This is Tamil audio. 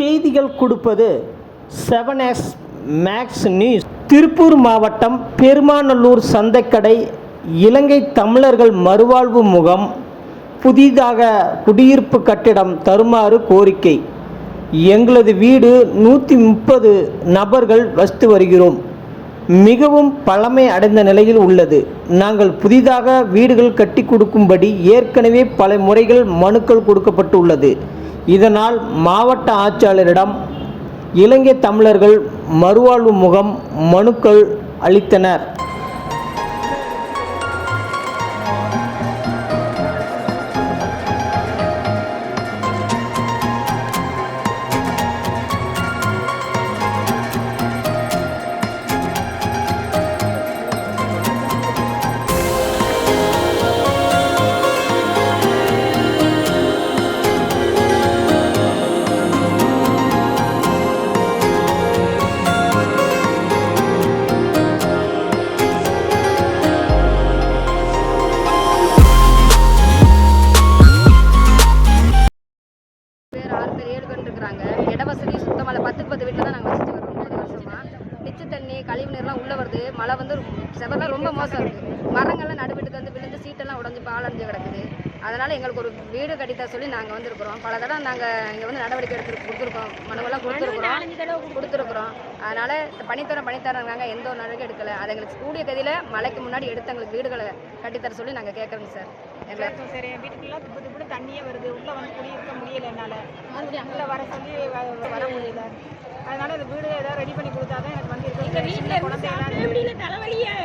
செய்திகள் கொடுப்பது 7S மேக்ஸ் நியூஸ். திருப்பூர் மாவட்டம் பெருமாநல்லூர் சந்தைக்கடை இலங்கை தமிழர்கள் மறுவாழ்வு முகாம் புதிதாக குடியிருப்பு கட்டிடம் தருமாறு கோரிக்கை. எங்களது வீடு 130 நபர்கள் வசித்து வருகிறோம். மிகவும் பழமை அடைந்த நிலையில் உள்ளது. நாங்கள் புதிதாக வீடுகள் கட்டி கொடுக்கும்படி ஏற்கனவே பல முறைகள் மனுக்கள் கொடுக்கப்பட்டுள்ளது. இதனால் மாவட்ட ஆட்சியாளரிடம் இலங்கை தமிழர்கள் மறுவாழ்வு முகாம் மனுக்கள் அளித்தனர். இட வசதி சுத்தமாக 10 வீட்டில் தான் நாங்கள் வச்சுட்டு வரோம் 3 வருஷமா. டிச்சு தண்ணி கழிவு நீர்லாம் உள்ளே வருது. மழை வந்து செவரெல்லாம் ரொம்ப மோசம் இருக்குது. மரங்கள்லாம் நடுவிட்டு வந்து விழுந்து சீட்டெல்லாம் உடஞ்சி பாலடைஞ்சு கிடக்குது. அதனால் எங்களுக்கு ஒரு வீடு கட்டித்தர சொல்லி நாங்கள் வந்திருக்கிறோம். பல தடவை நாங்கள் இங்கே வந்து நடவடிக்கை கொடுத்துருக்கோம். மனுவெல்லாம் கொடுத்துருக்குறோம். அதனால் பண்ணித்தரங்காங்க எந்த ஒரு நடவடிக்கை எடுக்கலை. அதை எங்களுக்கு கூடிய கதியில் மழைக்கு முன்னாடி எடுத்து எங்களுக்கு வீடுகளை கட்டித்தர சொல்லி நாங்கள் கேட்குறோங்க சார். சரி, வீட்டுக்குலாம் திப்பு தண்ணியே வருது. உள்ளே வந்து குடியிருக்க முடியல. என்னால் உள்ளே வர சொல்லி வர முடியல. அதனால இந்த வீடு ஏதாவது ரெடி பண்ணி கொடுத்தாதான் எனக்கு வந்து வீட்டில் குழந்தை எல்லாம் தலைவலியாக